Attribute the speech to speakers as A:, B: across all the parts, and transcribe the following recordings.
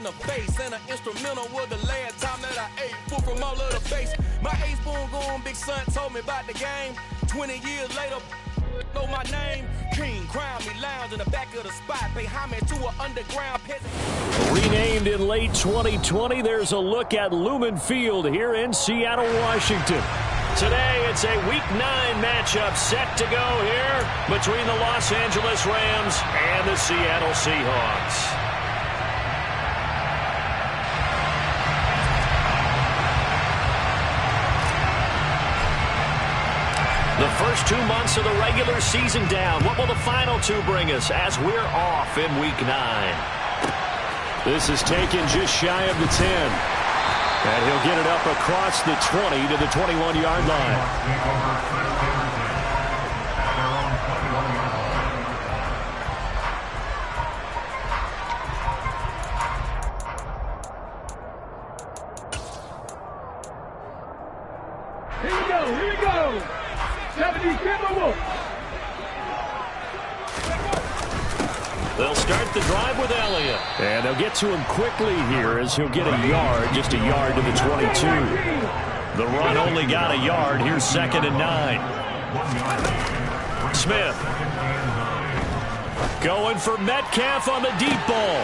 A: in the face, and an instrumental was the last time that I ate food from all of the base. My ace spoon going, big son told me about the game. 20 years later, know my name. King crown me lounge in the back of the spot, pay homage to an underground peasant.
B: Renamed in late 2020, there's a look at Lumen Field here in Seattle, Washington. Today, it's a Week 9 matchup set to go here between the Los Angeles Rams and the Seattle Seahawks. The first 2 months of the regular season down. What will the final 2 bring us as we're off in Week 9? This is taken just shy of the 10. And he'll get it up across the 20 to the 21-yard line.
C: Here we go. 70,
B: They'll start the drive with Elliott. And they'll get to him quickly here as he'll get a yard, just a yard to the 22. The run only got a yard. Here's 2nd and 9. Smith. Going for Metcalf on the deep ball.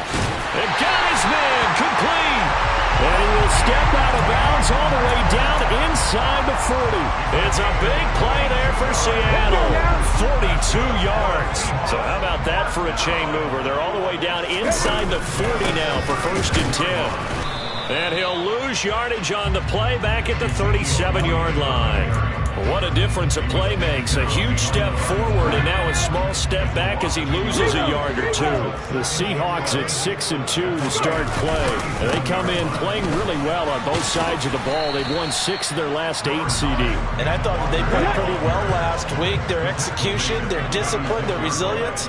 B: And got his man complete. And he will step out of bounds all the way down inside the 40. It's a big play there for Seattle. 42 yards. So how about that for a chain mover? They're all the way down inside the 40 now for 1st and 10. And he'll lose yardage on the play back at the 37-yard line. What a difference a play makes. A huge step forward and now a small step back as he loses a yard or 2. The Seahawks at 6 and 2 to start play. And they come in playing really well on both sides of the ball. They've won 6 of their last 8, CD.
D: And I thought that they played pretty well last week. Their execution, their discipline, their resilience,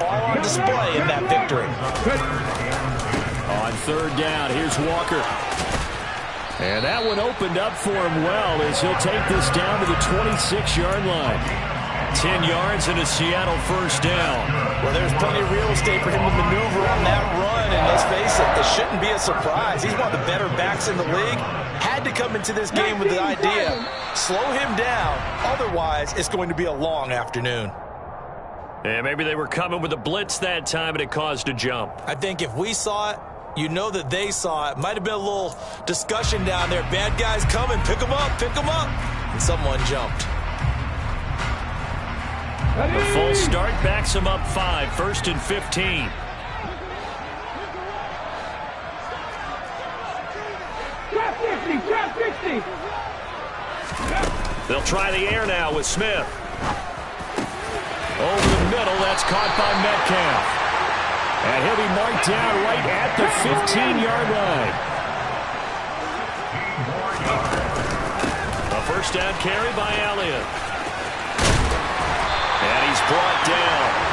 D: all on display in that victory.
B: On 3rd down, here's Walker. And that one opened up for him well as he'll take this down to the 26-yard line. 10 yards and a Seattle 1st down.
D: Well, there's plenty of real estate for him to maneuver on that run, and let's face it, this shouldn't be a surprise. He's one of the better backs in the league. Had to come into this game with the idea, slow him down, otherwise it's going to be a long afternoon.
B: And maybe they were coming with a blitz that time and it caused a jump.
D: I think if we saw it, you know that they saw it. Might have been a little discussion down there. Bad guys coming. Pick them up. Pick them up. And someone jumped.
B: The full start backs him up 5. 1st and 15.
C: Trap 60.
B: They'll try the air now with Smith. Over the middle. That's caught by Metcalf. And he'll be marked down right at the 15-yard line. A 1st down carry by Elliott. And he's brought down.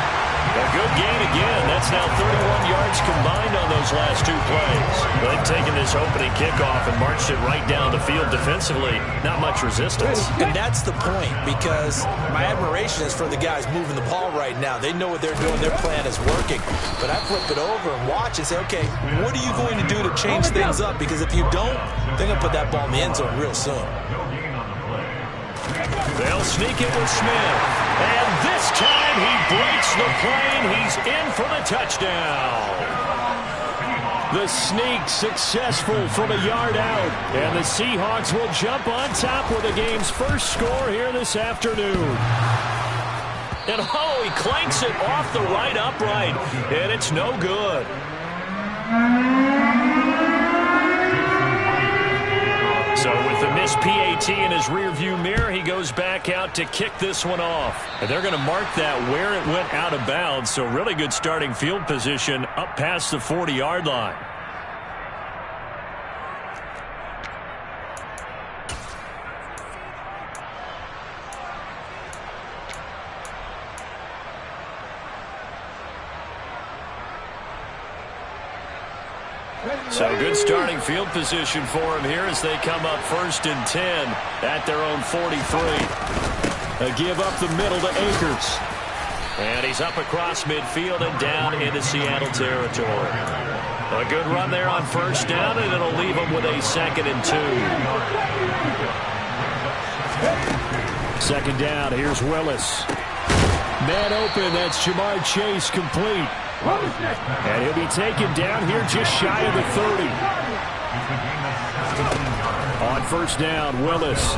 B: A good gain again. That's now 31 yards combined on those last 2 plays. They've taken this opening kickoff and marched it right down the field defensively. Not much resistance.
D: And that's the point, because my admiration is for the guys moving the ball right now. They know what they're doing. Their plan is working. But I flip it over and watch and say, okay, what are you going to do to change things up? Because if you don't, they're going to put that ball in the end zone real soon.
B: They'll sneak it with Smith. And this time he breaks the plane. He's in for the touchdown. The sneak successful from a yard out. And the Seahawks will jump on top with the game's first score here this afternoon. And oh, he clanks it off the right upright. And it's no good. So with the missed PAT in his rearview mirror, he goes back out to kick this one off. And they're going to mark that where it went out of bounds. So really good starting field position up past the 40-yard line. So good starting field position for him here as they come up 1st and 10 at their own 43. A give up the middle to Akers. And he's up across midfield and down into Seattle territory. A good run there on first down, and it'll leave them with a 2nd and 2. Second down, here's Willis. Man open, that's Jamar Chase, complete. And he'll be taken down here just shy of the 30. On first down, Willis.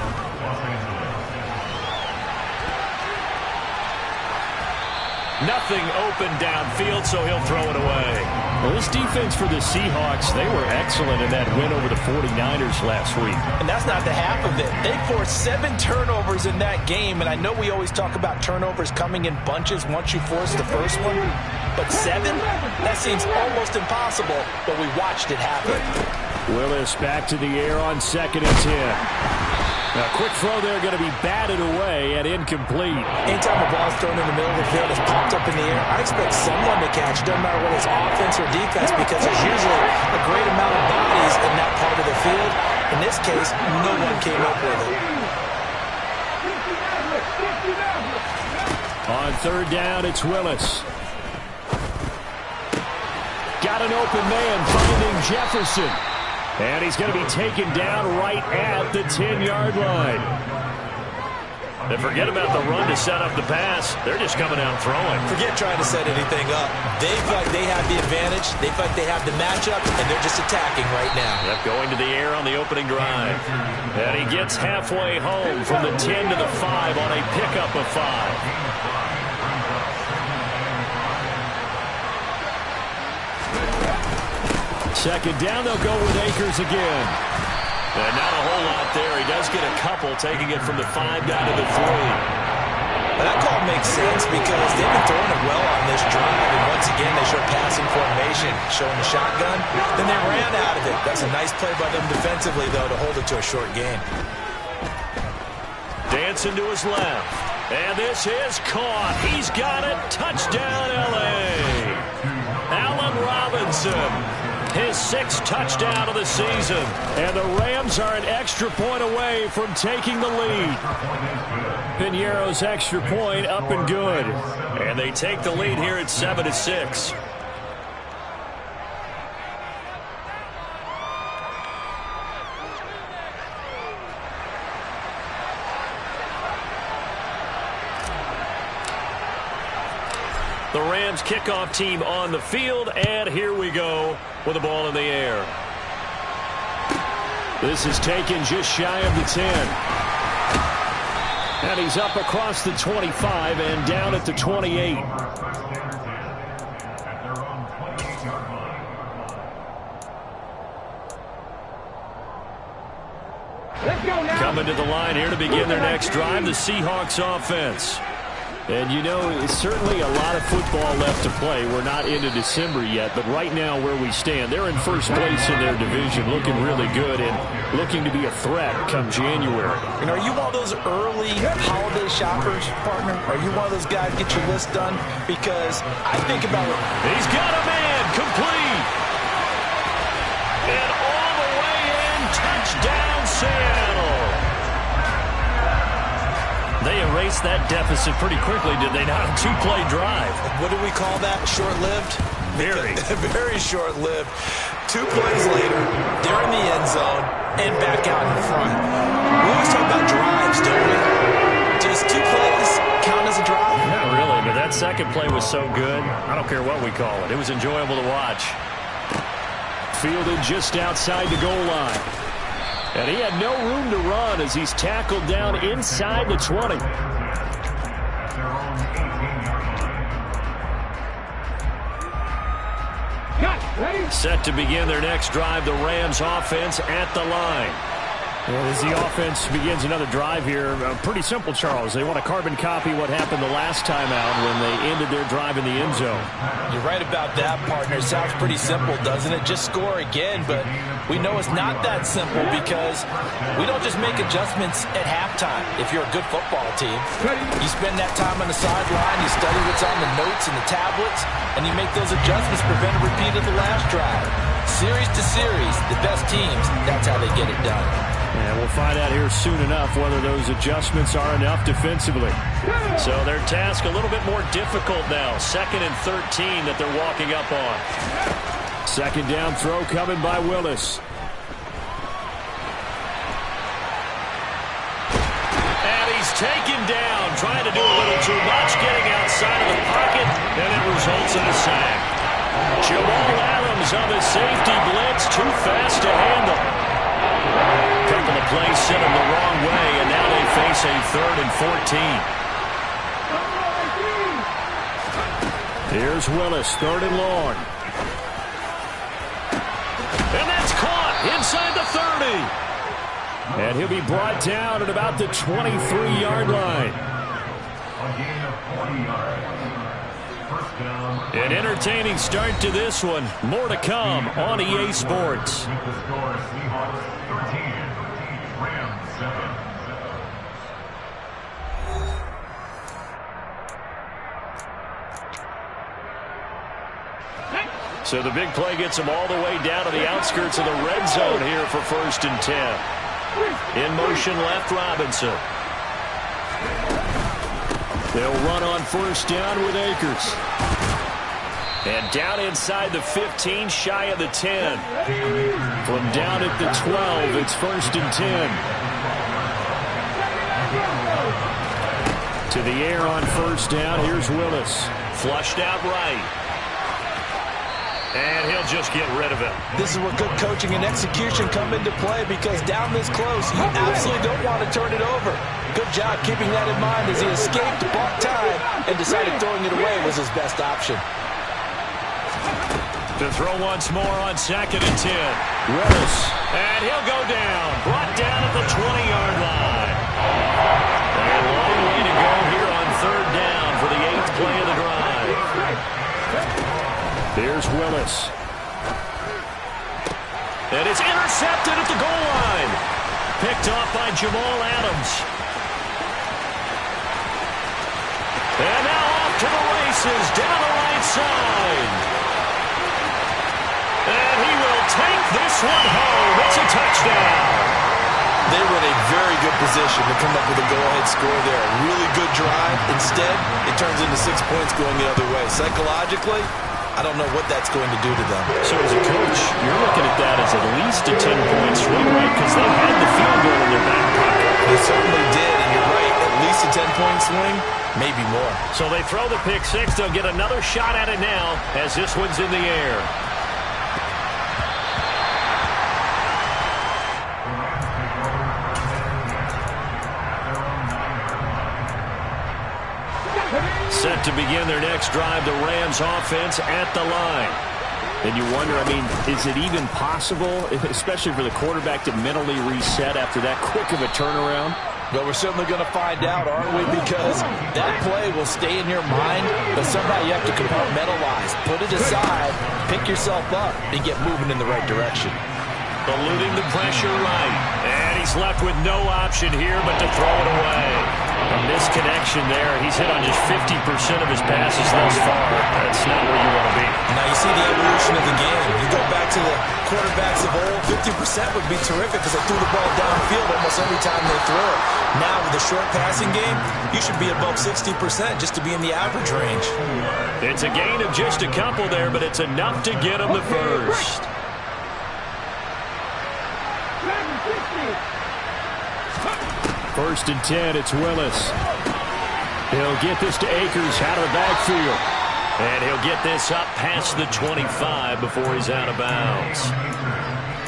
B: Nothing open downfield, so he'll throw it away. Well, this defense for the Seahawks, they were excellent in that win over the 49ers last week.
D: And that's not the half of it. They forced 7 turnovers in that game, and I know we always talk about turnovers coming in bunches once you force the first one, but 7? That seems almost impossible, but we watched it happen.
B: Willis back to the air on 2nd and 10. A quick throw there going to be batted away and incomplete.
D: Anytime a ball is thrown in the middle of the field, it's popped up in the air, I expect someone to catch. Doesn't matter whether it's offense or defense, because there's usually a great amount of bodies in that part of the field. In this case, no one came up with it.
B: On third down, it's Willis. Got an open man finding Jefferson. And he's going to be taken down right at the 10-yard line. They forget about the run to set up the pass. They're just coming out throwing.
D: Forget trying to set anything up. They feel like they have the advantage. They feel like they have the matchup, and they're just attacking right now.
B: Yep, going to the air on the opening drive. And he gets halfway home from the 10 to the 5 on a pickup of 5. Second down, they'll go with Akers again. And not a whole lot there. He does get a couple, taking it from the 5 down to the 3.
D: Well, that call makes sense because they've been throwing it well on this drive, and once again they show passing formation, showing the shotgun. Then they ran out of it. That's a nice play by them defensively, though, to hold it to a short gain.
B: Dancing to his left. And this is caught. He's got it. Touchdown, L.A. Allen Robinson. His 6th touchdown of the season. And the Rams are an extra point away from taking the lead. Piñeiro's extra point up and good. And they take the lead here at 7-6. The Rams kickoff team on the field, and here we go with the ball in the air. This is taken just shy of the 10. And he's up across the 25 and down at the 28. Coming to the line here to begin their next drive, the Seahawks offense. And, you know, it's certainly a lot of football left to play. We're not into December yet, but right now where we stand, they're in first place in their division, looking really good and looking to be a threat come January.
D: And are you one of those early holiday shoppers, partner? Are you one of those guys get your list done? Because I think about it.
B: He's got a man, complete. And all the way in, touchdown Seattle. They erased that deficit pretty quickly, did they not? A 2-play drive.
D: What do we call that? Short-lived?
B: Very.
D: Very short-lived. 2 plays later, they're in the end zone and back out in front. We always talk about drives, don't we? Does 2 plays count as a drive?
B: Not really, but that second play was so good. I don't care what we call it. It was enjoyable to watch. Fielded just outside the goal line. And he had no room to run as he's tackled down inside the 20. Set to begin their next drive, the Rams offense at the line. Well, as the offense begins another drive here, pretty simple, Charles. They want to carbon copy what happened the last time out when they ended their drive in the end zone.
D: You're right about that, partner. Sounds pretty simple, doesn't it? Just score again, but we know it's not that simple because we don't just make adjustments at halftime. If you're a good football team, you spend that time on the sideline, you study what's on the notes and the tablets, and you make those adjustments, prevent a repeat of the last drive. Series to series, the best teams, that's how they get it done.
B: And we'll find out here soon enough whether those adjustments are enough defensively. So their task a little bit more difficult now. 2nd and 13 that they're walking up on. Second down throw coming by Willis. And he's taken down, trying to do a little too much, getting outside of the pocket, and it results in a sack. Jamal Adams on the safety blitz, too fast to handle. Couple of plays sent him the wrong way, and now they face a 3rd and 14. Here's Willis, 3rd and long. And that's caught inside the 30. And he'll be brought down at about the 23-yard line. An entertaining start to this one. More to come on EA Sports. So the big play gets them all the way down to the outskirts of the red zone here for 1st and 10. In motion left, Robinson. They'll run on 1st down with Akers. And down inside the 15, shy of the 10. From down at the 12, it's 1st and 10. To the air on 1st down, here's Willis. Flushed out right. And he'll just get rid of it.
D: This is where good coaching and execution come into play, because down this close, you absolutely don't want to turn it over. Good job keeping that in mind as he escaped, bought time, and decided throwing it away was his best option.
B: To throw once more on 2nd and 10. Willis. And he'll go down. Brought down at the 20-yard line. A long way to go here on 3rd down for the 8th play of the drive. Here's Willis. And it's intercepted at the goal line. Picked off by Jamal Adams. And now off to the races down the right side. And he will take this one home. It's a touchdown.
D: They were in a very good position to come up with a go-ahead score there. A really good drive. Instead, it turns into 6 points going the other way. Psychologically, I don't know what that's going to do to them.
B: So as a coach, you're looking at that as at least a 10-point swing, right? Because they had the field goal in their back pocket.
D: They certainly did, and you're right. At least a 10-point swing, maybe more.
B: So they throw the pick six. They'll get another shot at it now as this one's in the air. Set to begin their next drive, the Rams offense at the line. And you wonder, I mean, is it even possible, especially for the quarterback, to mentally reset after that quick of a turnaround?
D: Well, we're certainly going to find out, aren't we? Because that play will stay in your mind, but somehow you have to compartmentalize. Put it aside, pick yourself up, and get moving in the right direction.
B: Eluding the pressure right. And he's left with no option here but to throw it away. A misconnection there. He's hit on just 50% of his passes thus far. That's not where you want to be.
D: Now you see the evolution of the game. You go back to the quarterbacks of old, 50% would be terrific because they threw the ball downfield almost every time they throw it. Now with the short passing game, you should be above 60% just to be in the average range.
B: It's a gain of just a couple there, but it's enough to get him the first. First and 10, it's Willis. He'll get this to Akers out of the backfield. And he'll get this up past the 25 before he's out of bounds.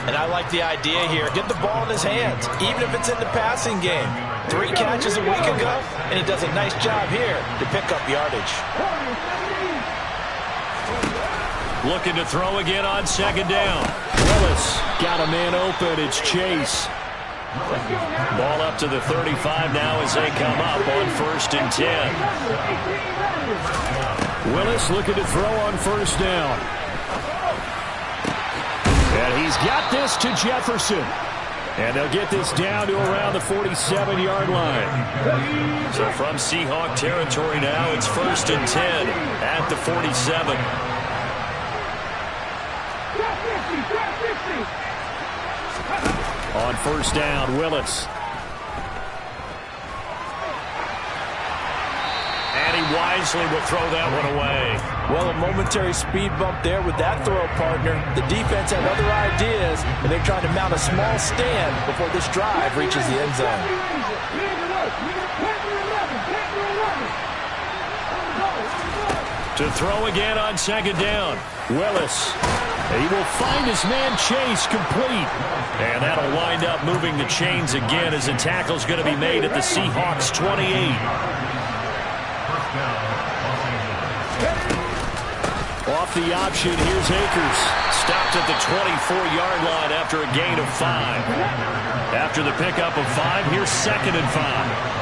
D: And I like the idea here. Get the ball in his hands, even if it's in the passing game. 3 catches a week ago, and he does a nice job here to pick up yardage.
B: Looking to throw again on 2nd down. Willis got a man open. It's Chase. Ball up to the 35 now as they come up on 1st and 10. Willis looking to throw on 1st down. And he's got this to Jefferson. And they'll get this down to around the 47-yard line. So from Seahawk territory now, it's 1st and 10 at the 47. On 1st down, Willis. And he wisely will throw that one away.
D: Well, a momentary speed bump there with that throw, partner. The defense had other ideas, and they're trying to mount a small stand before this drive reaches the end zone.
B: To throw again on second down. Willis. He will find his man Chase complete. And that'll wind up moving the chains again as a tackle's going to be made at the Seahawks 28. Off the option, here's Akers. Stopped at the 24-yard line after a gain of 5. After the pickup of 5, here's 2nd and 5.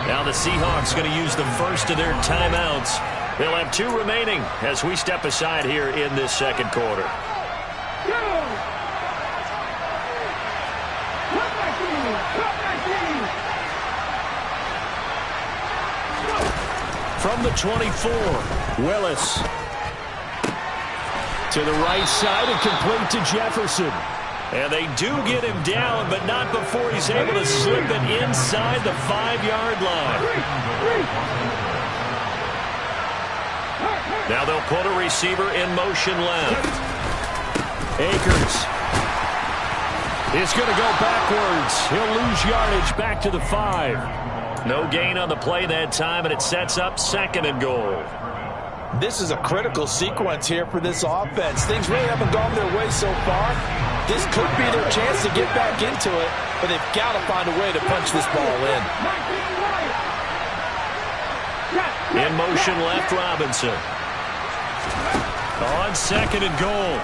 B: Now the Seahawks going to use the first of their timeouts. They'll have 2 remaining as we step aside here in this second quarter. From the 24, Willis. To the right side and complete to Jefferson. And they do get him down, but not before he's able to slip it inside the 5-yard line. Now they'll put a receiver in motion left. Akers is going to go backwards. He'll lose yardage back to the 5. No gain on the play that time, and it sets up 2nd and goal.
D: This is a critical sequence here for this offense. Things really haven't gone their way so far. This could be their chance to get back into it, but they've got to find a way to punch this ball in.
B: In motion left, Robinson. On 2nd and goal.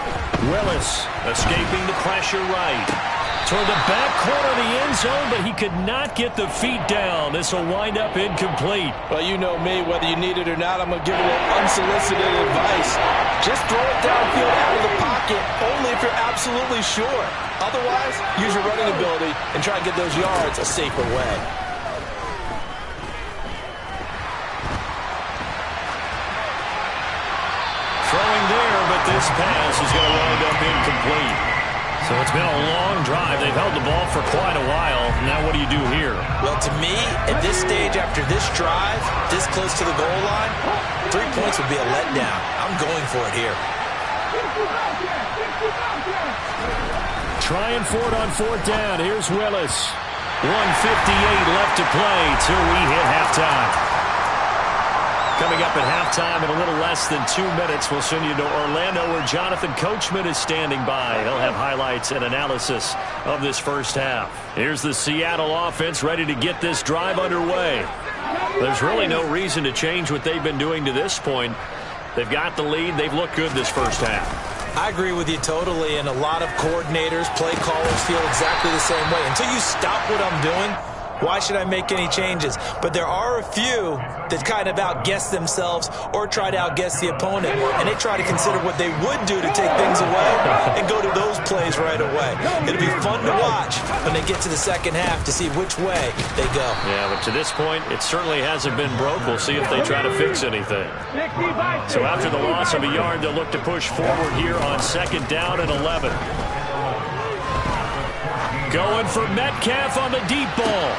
B: Willis escaping the pressure right. Toward the back corner of the end zone, but he could not get the feet down. This will wind up incomplete.
D: Well, you know me, whether you need it or not, I'm going to give a little unsolicited advice. Just throw it downfield out of the pocket, only if you're absolutely sure. Otherwise, use your running ability and try and get those yards a safer way.
B: Throwing there, but this pass is going to wind up incomplete. So it's been a long drive. They've held the ball for quite a while. Now what do you do here?
D: Well, to me, at this stage after this drive, this close to the goal line, 3 points would be a letdown. I'm going for it here.
B: Trying for it on 4th down. Here's Willis. 1:58 left to play till we hit halftime. Coming up at halftime in a little less than 2 minutes, we'll send you to Orlando where Jonathan Coachman is standing by. He'll have highlights and analysis of this first half. Here's the Seattle offense ready to get this drive underway. There's really no reason to change what they've been doing to this point. They've got the lead. They've looked good this first half.
D: I agree with you totally, and a lot of coordinators, play callers feel exactly the same way. Until you stop what I'm doing, why should I make any changes? But there are a few that kind of outguess themselves or try to outguess the opponent, and they try to consider what they would do to take things away and go to those plays right away. It'll be fun to watch when they get to the second half to see which way they go.
B: Yeah, but to this point, it certainly hasn't been broke. We'll see if they try to fix anything. So after the loss of a yard, they'll look to push forward here on 2nd down and 11. Going for Metcalf on the deep ball.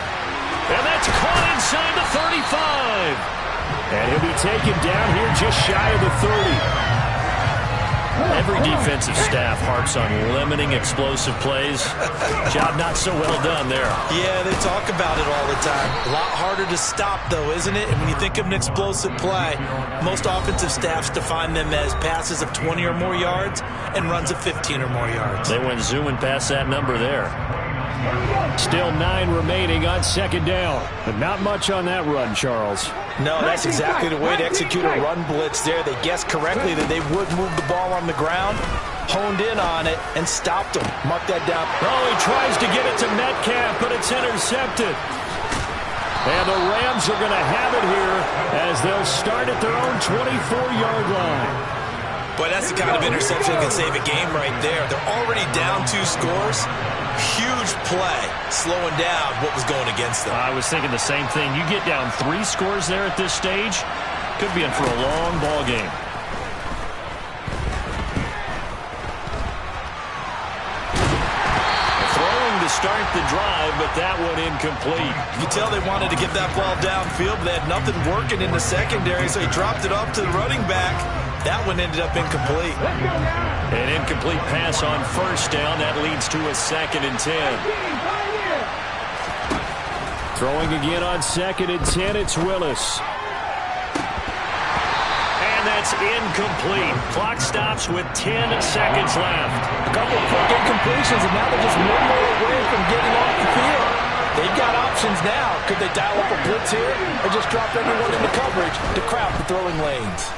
B: And that's caught inside the 35. And he'll be taken down here just shy of the 30. Every defensive staff harps on limiting explosive plays. Job not so well done there.
D: Yeah, they talk about it all the time. A lot harder to stop, though, isn't it? And when you think of an explosive play, most offensive staffs define them as passes of 20 or more yards and runs of 15 or more yards.
B: They went zooming past that number there. Still 9 remaining on 2nd down. But not much on that run, Charles.
D: No, that's exactly the way to execute a run blitz there. They guessed correctly that they would move the ball on the ground, honed in on it, and stopped them. Mark that down.
B: Oh, he tries to get it to Metcalf, but it's intercepted. And the Rams are going to have it here as they'll start at their own 24-yard line.
D: Boy, that's the kind of interception that can save a game right there. They're already down 2 scores. Huge play, slowing down what was going against them.
B: I was thinking the same thing. You get down 3 scores there at this stage, could be in for a long ball game. Throwing to start the drive, but that one incomplete.
D: You can tell they wanted to get that ball downfield, but they had nothing working in the secondary, so he dropped it off to the running back. That one ended up incomplete.
B: An incomplete pass on first down. That leads to a 2nd and 10. Throwing again on 2nd and 10, it's Willis. And that's incomplete. Clock stops with 10 seconds left.
D: A couple of quick incompletions, and now they're just one more away from getting off the field. They've got options now. Could they dial up a blitz here or just drop everyone into coverage to crowd the throwing lanes?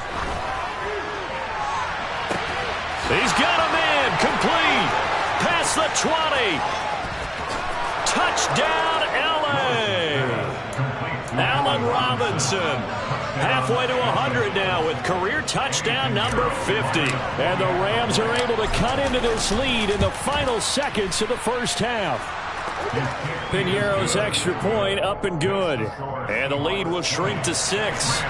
B: He's got a man. Complete. Past the 20. Touchdown, L.A. Allen Robinson. Halfway to 100 now with career touchdown number 50. And the Rams are able to cut into this lead in the final seconds of the first half. Piñeiro's extra point up and good. And the lead will shrink to 6.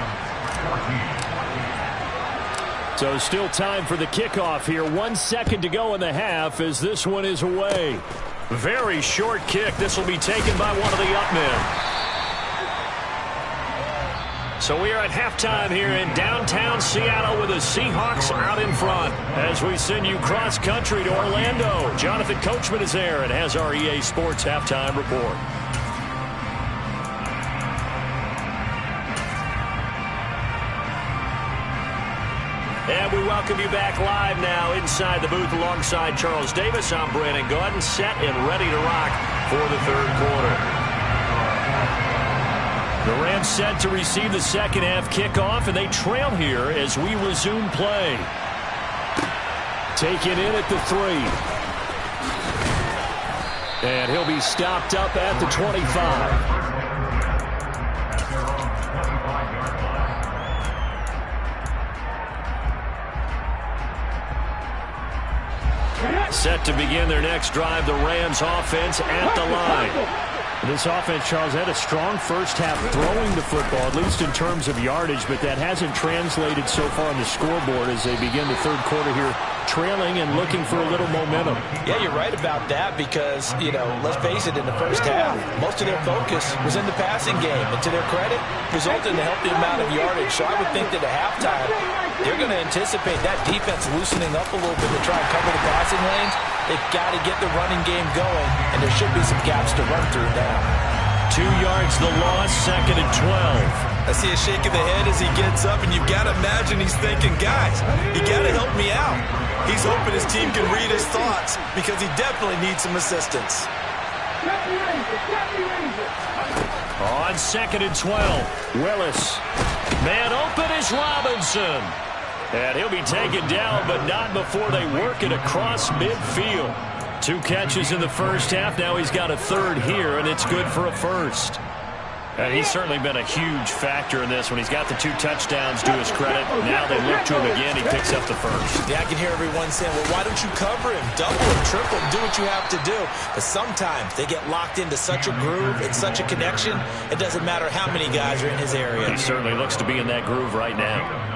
B: So still time for the kickoff here. 1 second to go in the half as this one is away. Very short kick. This will be taken by one of the up men. So we are at halftime here in downtown Seattle with the Seahawks out in front. As we send you cross-country to Orlando, Jonathan Coachman is there and has our EA Sports halftime report. And we welcome you back live now inside the booth alongside Charles Davis. I'm Brandon Gaudin, set and ready to rock for the third quarter. The Rams set to receive the second half kickoff, and they trail here as we resume play. Taken in at the 3. And he'll be stopped up at the 25. Set to begin their next drive, the Rams offense at the line. This offense, Charles, had a strong first half throwing the football, at least in terms of yardage, but that hasn't translated so far on the scoreboard as they begin the third quarter here, trailing and looking for a little momentum.
D: Yeah, you're right about that because, let's face it, in the first half, most of their focus was in the passing game. And to their credit, resulted in a healthy amount of yardage. So I would think that at halftime, they're going to anticipate that defense loosening up a little bit to try and cover the passing lanes. They've got to get the running game going, and there should be some gaps to run through now.
B: 2 yards the loss, 2nd and 12.
D: I see a shake of the head as he gets up, and you've got to imagine he's thinking, guys, you got to help me out. He's hoping his team can read his thoughts because he definitely needs some assistance.
B: On 2nd and 12, Willis. Man open is Robinson. And he'll be taken down, but not before they work it across midfield. 2 catches in the first half. Now he's got a third here, and it's good for a first. And he's certainly been a huge factor in this when he's got the 2 touchdowns to his credit. Now they look to him again. He picks up the first.
D: Yeah, I can hear everyone saying, well, why don't you cover him? Double him, triple him, do what you have to do. But sometimes they get locked into such a groove and such a connection, it doesn't matter how many guys are in his area.
B: He certainly looks to be in that groove right now.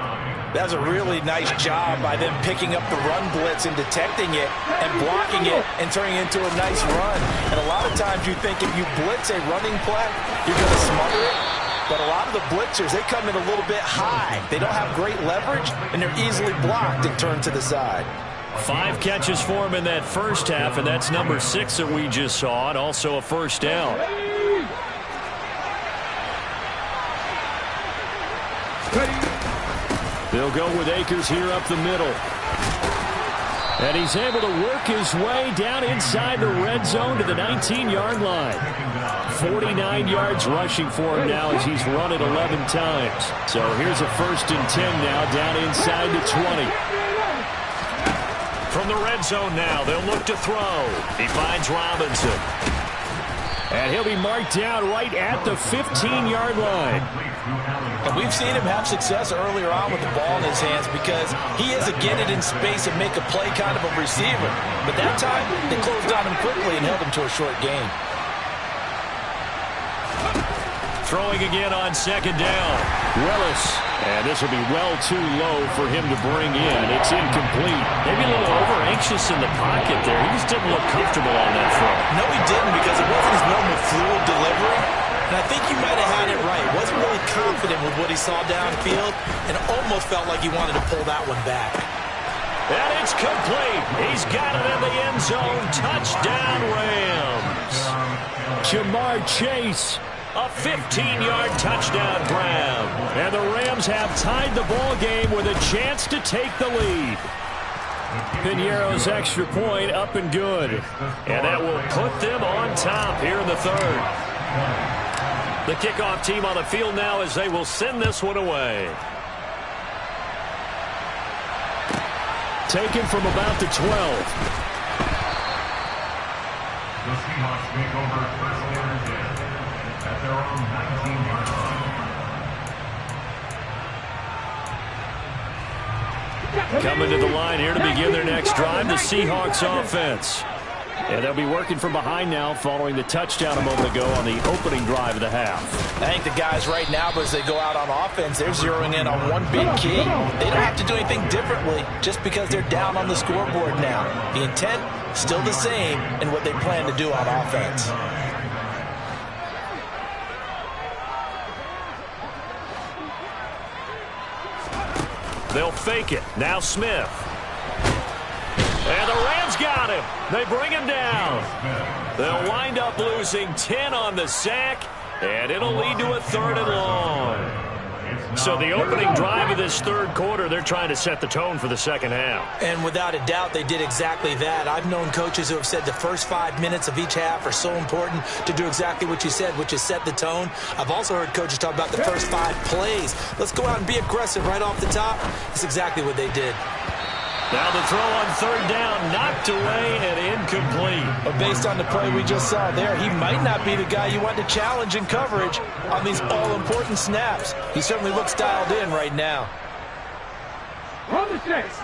D: That was a really nice job by them picking up the run blitz and detecting it and blocking it and turning it into a nice run. And a lot of times you think if you blitz a running play, you're going to smother it. But a lot of the blitzers, they come in a little bit high. They don't have great leverage, and they're easily blocked and turned to the side.
B: 5 catches for him in that first half, and that's number 6 that we just saw, and also a first down. They'll go with Akers here up the middle. And he's able to work his way down inside the red zone to the 19-yard line. 49 yards rushing for him now as he's run it 11 times. So here's a 1st and 10 now down inside the 20. From the red zone now, they'll look to throw. He finds Robinson. And he'll be marked down right at the 15-yard line.
D: And we've seen him have success earlier on with the ball in his hands because he is a get it in space and make a play kind of a receiver. But that time, they closed on him quickly and held him to a short gain.
B: throwing again on second down. Willis. And this will be well too low for him to bring in. It's incomplete. Maybe a little over-anxious in the pocket there. He just didn't look comfortable on that throw.
D: No, he didn't, because it wasn't his normal fluid delivery. And I think you might have had it right. Wasn't really confident with what he saw downfield and almost felt like he wanted to pull that one back.
B: And it's complete. He's got it in the end zone. Touchdown, Rams. Jamar Chase. A 15-yard touchdown grab. And the Rams have tied the ball game with a chance to take the lead. Piñeiro's extra point up and good. And that will put them on top here in the third. The kickoff team on the field now as they will send this one away. Taken from about the 12.
E: The Seahawks take over first and 10 at their own 19-yard line.
B: Coming to the line here to begin their next drive, the Seahawks offense. And they'll be working from behind now following the touchdown a moment ago on the opening drive of the half.
D: I think the guys right now, as they go out on offense, they're zeroing in on one big key. They don't have to do anything differently just because they're down on the scoreboard now. The intent, still the same in what they plan to do on offense.
B: They'll fake it. Now Smith. And the Rams got him. They bring him down. They'll wind up losing 10 on the sack, and it'll lead to a 3rd and long. So the opening drive of this third quarter, they're trying to set the tone for the second half.
D: And without a doubt, they did exactly that. I've known coaches who have said the first 5 minutes of each half are so important to do exactly what you said, which is set the tone. I've also heard coaches talk about the first 5 plays. Let's go out and be aggressive right off the top. That's exactly what they did.
B: Now the throw on 3rd down, knocked away and incomplete.
D: But based on the play we just saw there, he might not be the guy you want to challenge in coverage on these all-important snaps. He certainly looks dialed in right now.
C: On the six.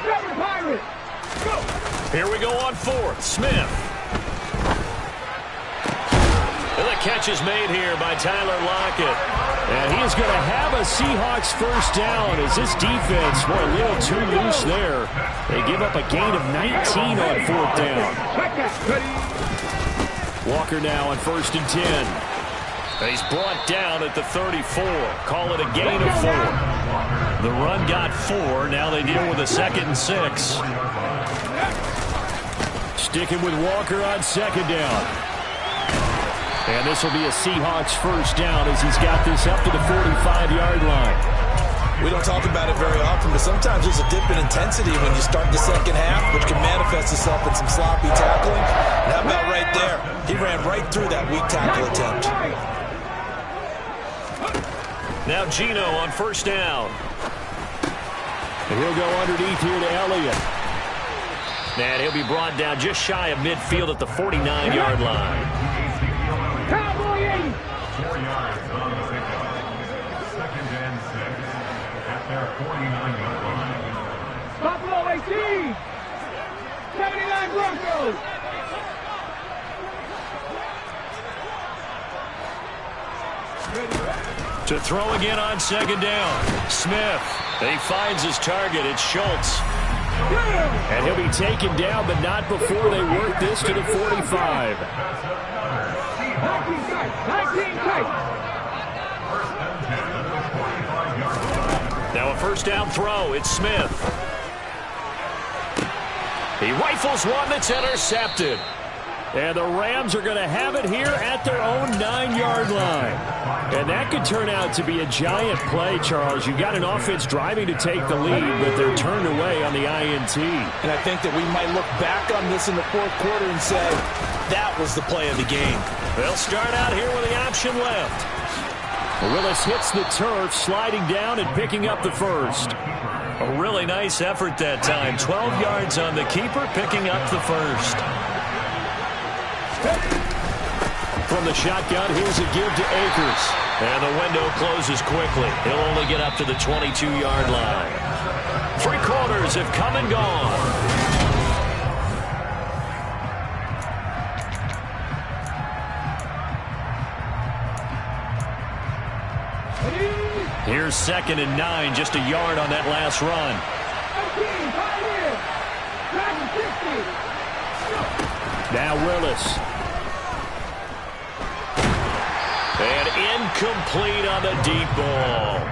C: Seven Pirates, go!
B: Here we go on 4th. Smith. And the catch is made here by Tyler Lockett. And he is going to have a Seahawks first down as this defense were a little too loose there. They give up a gain of 19 on 4th down. Walker now on 1st and 10. He's brought down at the 34. Call it a gain of 4. The run got 4. Now they deal with a 2nd and 6. Sticking with Walker on 2nd down. And this will be a Seahawks first down as he's got this up to the 45-yard line.
D: We don't talk about it very often, but sometimes there's a dip in intensity when you start the second half, which can manifest itself in some sloppy tackling. And how about right there? He ran right through that weak tackle attempt.
B: Now Gino on 1st down. And he'll go underneath here to Elliott. And he'll be brought down just shy of midfield at the 49-yard line.
C: Cowboy 80.
E: 4 yards on the pickup. 2nd and 6 at their 49-yard line.
C: Buffalo 18. 79 Broncos.
B: To throw again on 2nd down. Smith. He finds his target. It's Schultz. And he'll be taken down, but not before they work this to the 45.
C: 19 tight.
B: Now a 1st down throw. It's Smith. He rifles one that's intercepted. And the Rams are going to have it here at their own 9-yard line. And that could turn out to be a giant play, Charles. You've got an offense driving to take the lead, but they're turned away on the INT.
D: And I think that we might look back on this in the 4th quarter and say, that was the play of the game.
B: They'll start out here with the option left. Willis hits the turf, sliding down and picking up the first. A really nice effort that time. 12 yards on the keeper, picking up the first. from the shotgun. Here's a give to Akers. And the window closes quickly. He'll only get up to the 22-yard line. 3 quarters have come and gone. Here's 2nd and 9, just a yard on that last run. Now Willis. And incomplete on the deep ball.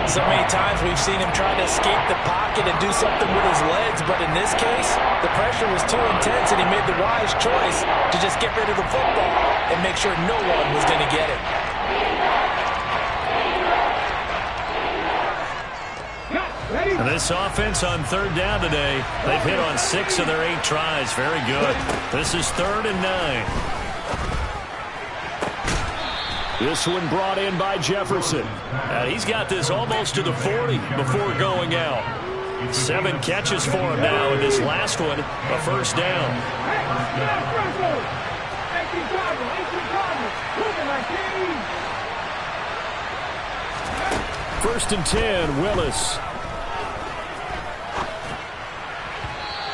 D: So many times we've seen him trying to escape the pocket and do something with his legs, but in this case, the pressure was too intense and he made the wise choice to just get rid of the football and make sure no one was going to get it.
B: And this offense on 3rd down today, they've hit on 6 of their 8 tries. Very good. This is 3rd and 9. This one brought in by Jefferson. And he's got this almost to the 40 before going out. 7 catches for him now, and this last one, a first down. First and 10, Willis.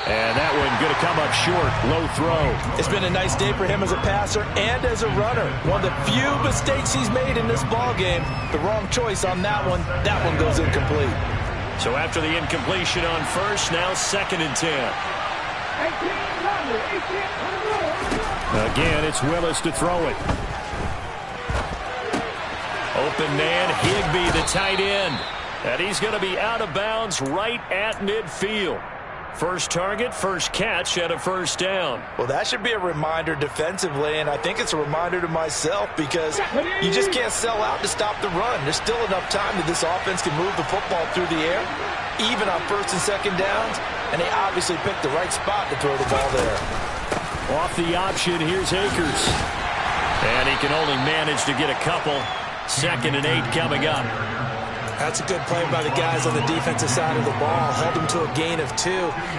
B: And that one going to come up short. Low throw.
D: It's been a nice day for him as a passer and as a runner. One of the few mistakes he's made in this ball game. The wrong choice on that one. That one goes incomplete.
B: So after the incompletion on first, now 2nd and 10. Again, it's Willis to throw it. Open man, Higbee, the tight end. And he's going to be out of bounds right at midfield. First target, first catch, and a first down.
D: Well, that should be a reminder defensively, and I think it's a reminder to myself because you just can't sell out to stop the run. There's still enough time that this offense can move the football through the air, even on 1st and 2nd downs, and they obviously picked the right spot to throw the ball there.
B: Off the option, here's Akers. And he can only manage to get a couple. 2nd and 8 coming up.
D: That's a good play by the guys on the defensive side of the ball. Held them to a gain of 2.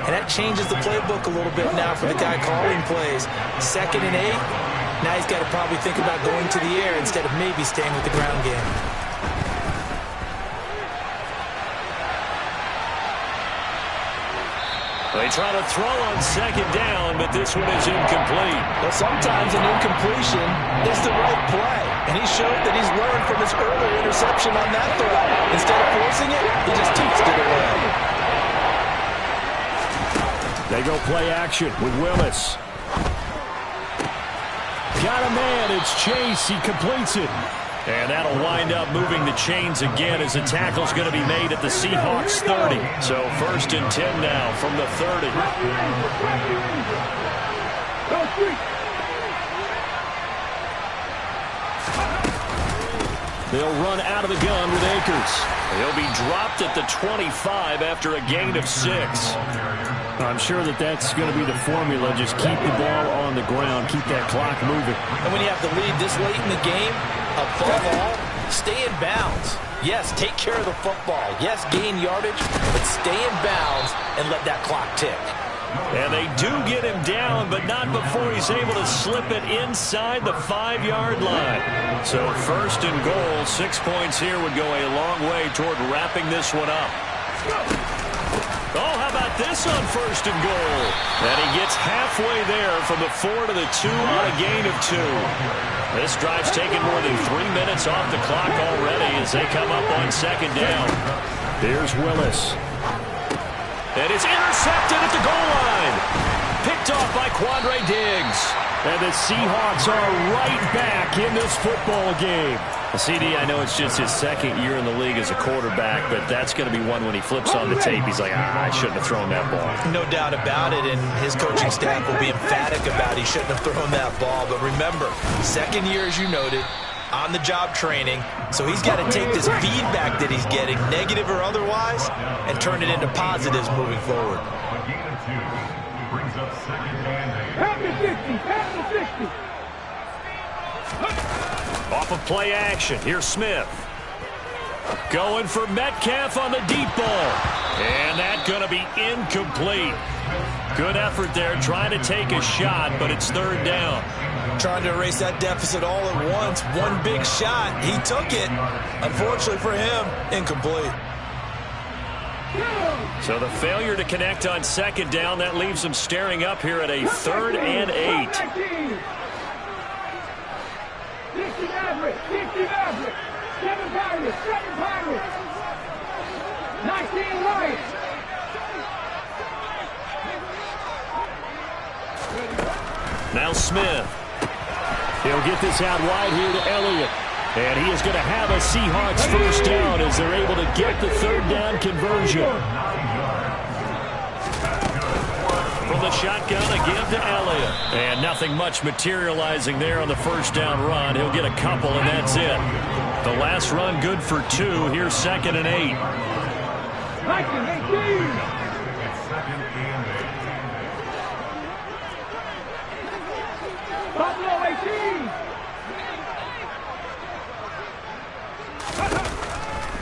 D: And that changes the playbook a little bit now for the guy calling plays. 2nd and 8. Now he's got to probably think about going to the air instead of maybe staying with the ground game.
B: They try to throw on 2nd down, but this one is incomplete.
D: Well, sometimes an incompletion is the right play. And he showed that he's learned from his earlier interception on that throw. Instead of forcing it, he just tossed it away.
B: They go play action with Willis. Got a man, it's Chase, he completes it. And that'll wind up moving the chains again as the tackle's going to be made at the Seahawks 30. So 1st and 10 now from the 30. They'll run out of the gun with Akers. He'll be dropped at the 25 after a gain of 6. I'm sure that's going to be the formula. Just keep the ball on the ground. Keep that clock moving.
D: And when you have the lead this late in the game, above all, stay in bounds. Yes, take care of the football. Yes, gain yardage, but stay in bounds and let that clock tick.
B: And they do get him down, but not before he's able to slip it inside the 5-yard line. So 1st and goal, 6 points here would go a long way toward wrapping this one up. Oh, how about this on 1st and goal? And he gets halfway there from the 4 to the 2 on a gain of 2. This drive's taken more than 3 minutes off the clock already as they come up on 2nd down. Here's Willis. And it's intercepted at the goal line. Picked off by Quandre Diggs. And the Seahawks are right back in this football game. CD, I know it's just his 2nd year in the league as a quarterback, but that's going to be one when he flips on the tape. He's like, I shouldn't have thrown that ball.
D: No doubt about it, and his coaching staff will be emphatic about he shouldn't have thrown that ball. But remember, 2nd year, as you noted, on-the-job training, so he's got to take this feedback that he's getting, negative or otherwise, and turn it into positives moving forward.
E: A gain of 2 brings up 2nd and 8.
C: Pass the 60.
B: Off of play action, here's Smith. Going for Metcalf on the deep ball. And that's going to be incomplete. Good effort there, trying to take a shot, but it's third down.
D: Trying to erase that deficit all at once. One big shot. He took it. Unfortunately for him, incomplete.
B: So the failure to connect on second down, that leaves them staring up here at a 3rd and 8.
C: 60 average, 60 average. 7 Pirates, 7 Pirates. 19 right.
B: Now Smith. He'll get this out wide here to Elliott. And he is going to have a Seahawks first down as they're able to get the third down conversion. From the shotgun, a give to Elliott. And nothing much materializing there on the first down run. He'll get a couple, and that's it. The last run good for 2. Here's 2nd and 8.
C: Buffalo 18.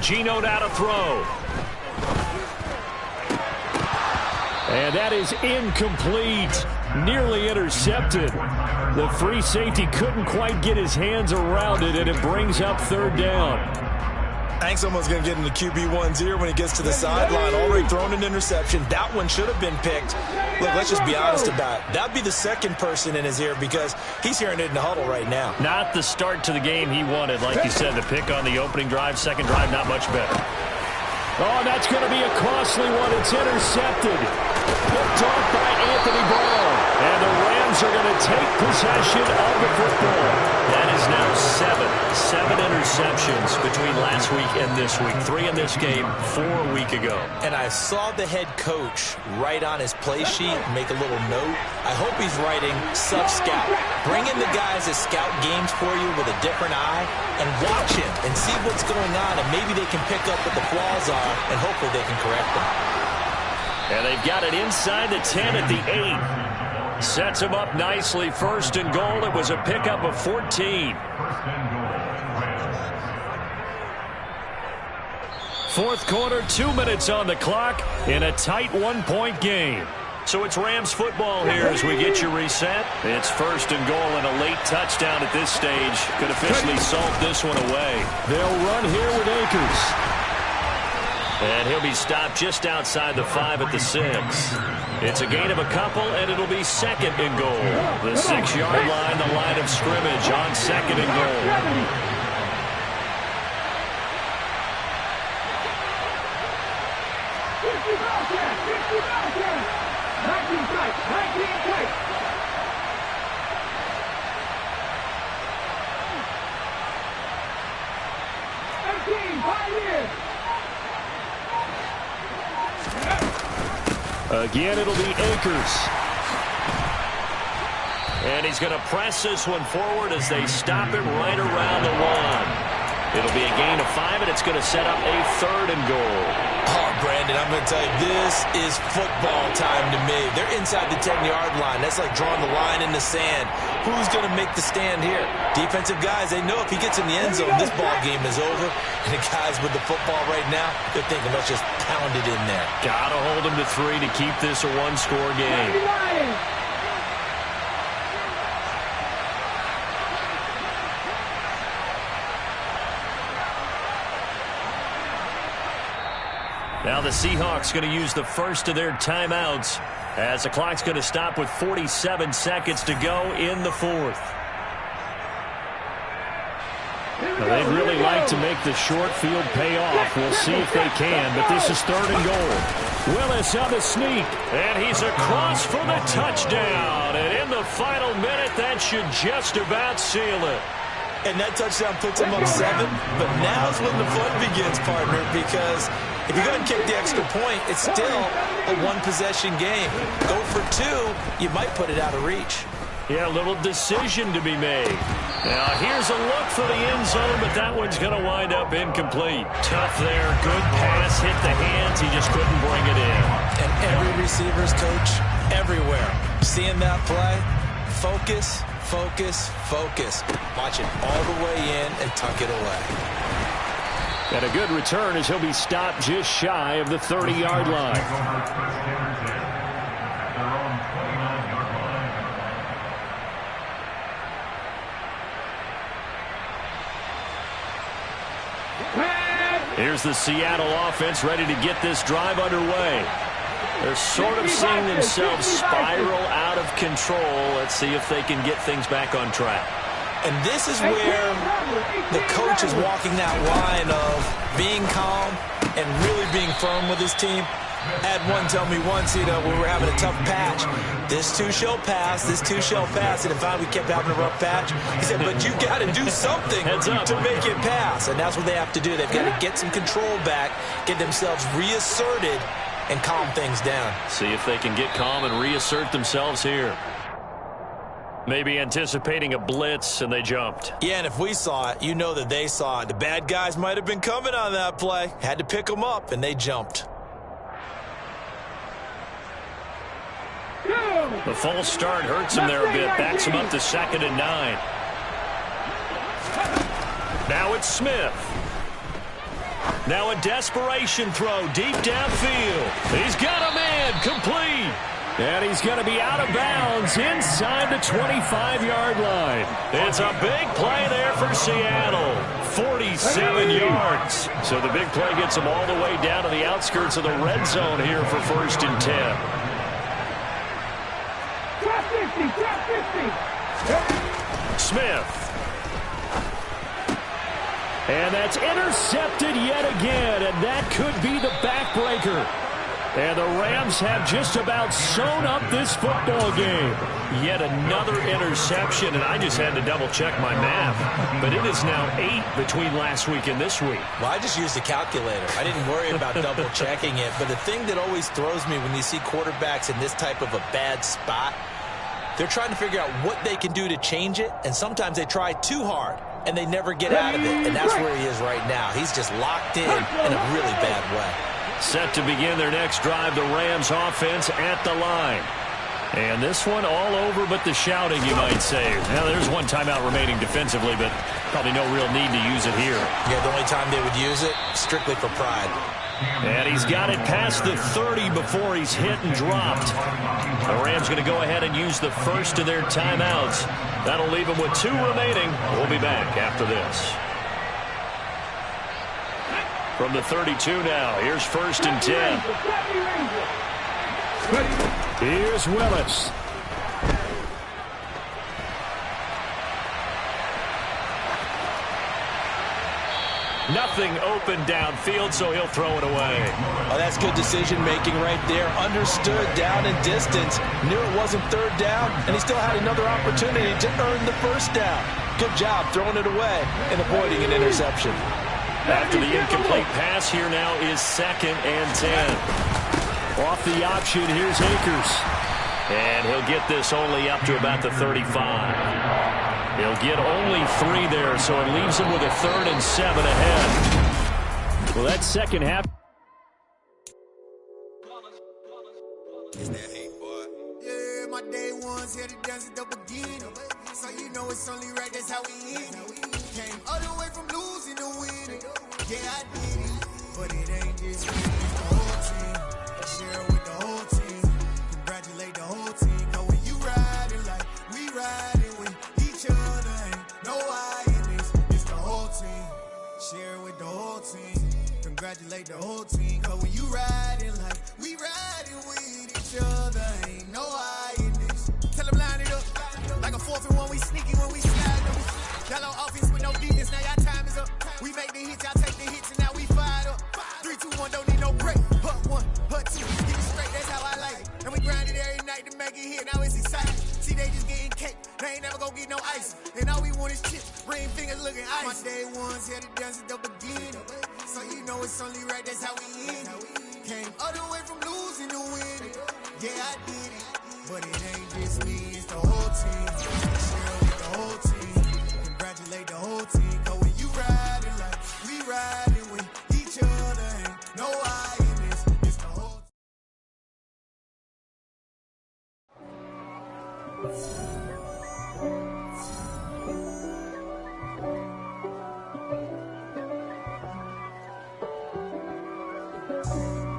B: Geno now to throw. And that is incomplete. Nearly intercepted. The free safety couldn't quite get his hands around it, and it brings up third down.
D: Hank's almost going to get into QB1's ear when he gets to the sideline. Already thrown an interception. That one should have been picked. Look, let's just be honest about it. That would be the second person in his ear because he's hearing it in the huddle right now.
B: Not the start to the game he wanted. Like you said, the pick on the opening drive, second drive, not much better. Oh, that's going to be a costly one. It's intercepted. Picked off by Anthony Brown. And the Rams are going to take possession of the football. That is now 7 interceptions between last week and this week. 3 in this game, 4 a week ago.
D: And I saw the head coach write on his play sheet, make a little note. I hope he's writing sub-scout. Bring in the guys that scout games for you with a different eye and watch him and see what's going on, and maybe they can pick up what the flaws are, and hopefully they can correct them.
B: And they've got it inside the 10 at the 8. Sets him up nicely. 1st and goal. It was a pickup of 14. 4th quarter, 2 minutes on the clock in a tight 1-point game. So it's Rams football here as we get you reset. It's 1st and goal and a late touchdown at this stage could officially salt this one away. They'll run here with Akers. And he'll be stopped just outside the 5 at the 6. It's a gain of a couple, and it'll be 2nd and goal. The 6-yard line, the line of scrimmage on 2nd and goal. Again, it'll be Akers. And he's going to press this one forward as they stop him right around the 1. It'll be a gain of 5, and it's going to set up a 3rd and goal.
D: Oh, Brandon, I'm going to tell you, this is football time to me. They're inside the 10-yard line. That's like drawing the line in the sand. Who's going to make the stand here? Defensive guys, they know if he gets in the end zone, this ball game is over. And the guys with the football right now, they're thinking, let's just pound it in there.
B: Got to hold him to 3 to keep this a 1-score game. Now the Seahawks going to use the first of their timeouts as the clock's going to stop with 47 seconds to go in the 4th. Now they'd really like to make the short field pay off. We'll see if they can, but this is 3rd and goal. Willis on the sneak, and he's across for the touchdown. And in the final minute, that should just about seal it.
D: And that touchdown puts him up 7, but now's when the fun begins, partner, because if you're going to kick the extra point, it's still a 1-possession game. Go for 2, you might put it out of reach.
B: Yeah, a little decision to be made. Now, here's a look for the end zone, but that one's going to wind up incomplete. Tough there. Good pass. Hit the hands. He just couldn't bring it in.
D: And every receiver's coach, everywhere, seeing that play, focus, focus, focus. Watch it all the way in and tuck it away.
B: And a good return as he'll be stopped just shy of the 30-yard line. Here's the Seattle offense ready to get this drive underway. They're sort of seeing themselves spiral out of control. Let's see if they can get things back on track.
D: And this is where the coach is walking that line of being calm and really being firm with his team. Had one tell me once, we were having a tough patch. This too shall pass, this too shall pass. And if we kept having a rough patch, he said, but you got to do something to make it pass. And that's what they have to do. They've got to get some control back, get themselves reasserted, and calm things down.
B: See if they can get calm and reassert themselves here. Maybe anticipating a blitz, and they jumped.
D: Yeah, and if we saw it, you know that they saw it. The bad guys might have been coming on that play. Had to pick them up, and they jumped.
B: The false start hurts him there a bit. Backs him up to 2nd and 9. Now it's Smith. Now a desperation throw deep downfield. He's got a man complete. And he's going to be out of bounds inside the 25-yard line. It's a big play there for Seattle. 47 yards. So the big play gets them all the way down to the outskirts of the red zone here for 1st and 10. Smith. And that's intercepted yet again, and that could be the backbreaker. And the Rams have just about sewn up this football game. Yet another interception, and I just had to double-check my math. But it is now 8 between last week and this week.
D: Well, I just used a calculator. I didn't worry about double-checking it. But the thing that always throws me when you see quarterbacks in this type of a bad spot, they're trying to figure out what they can do to change it, and sometimes they try too hard, and they never get out of it. And that's where he is right now. He's just locked in a really bad way.
B: Set to begin their next drive, the Rams offense at the line. And this one all over but the shouting, you might say. Now, there's one timeout remaining defensively, but probably no real need to use it here.
D: Yeah, the only time they would use it, strictly for pride.
B: And he's got it past the 30 before he's hit and dropped. The Rams going to go ahead and use the first of their timeouts. That'll leave them with 2 remaining. We'll be back after this. From the 32 now, here's 1st and 10. Here's Willis. Nothing open downfield, so he'll throw it away.
D: Oh, that's good decision-making right there. Understood down and distance. Knew it wasn't 3rd down, and he still had another opportunity to earn the 1st down. Good job throwing it away and avoiding an interception.
B: After the incomplete pass, here now is 2nd and 10. Off the option, here's Akers. And he'll get this only up to about the 35. He'll get only 3 there, so it leaves him with a 3rd and 7 ahead. Well, that second half.
F: It's that hate, boy. Yeah, my day ones here to dance at the beginning. So you know it's only right, that's how we end it. Came all the way from losing to winning. Yeah, I did it, but it ain't just me, it's the whole team. Share it with the whole team. Congratulate the whole team. Cause when you riding like we riding with each other, ain't no I in this, it's the whole team. Share it with the whole team. Congratulate the whole team. Cause when you riding like we riding with each other, ain't no I in this. Tell them line it up. Like a 4th and 1, we sneaky when we slide them. Y'all on offense with no defense, now y'all time is up. We make the hits, y'all take the hits, and now we fired up. 3, 2, 1, don't need no break. Hut 1, hut 2, get it straight, that's how I like it. And we grind it every night to make it hit, now it's exciting. See, they just getting cake, they ain't never gonna get no ice. And all we want is chips, ring fingers looking ice. My day ones here to dance at the beginning. So you know it's only right, that's how we end it. Came all the way from losing to winning. Yeah, I did it, but it ain't just me, it's the whole team. Share with the whole team. Congratulate the whole team. Cause when you riding like we riding with each other, ain't no I in this, it's the whole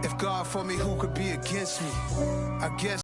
G: If God for me, who could be against me? I guess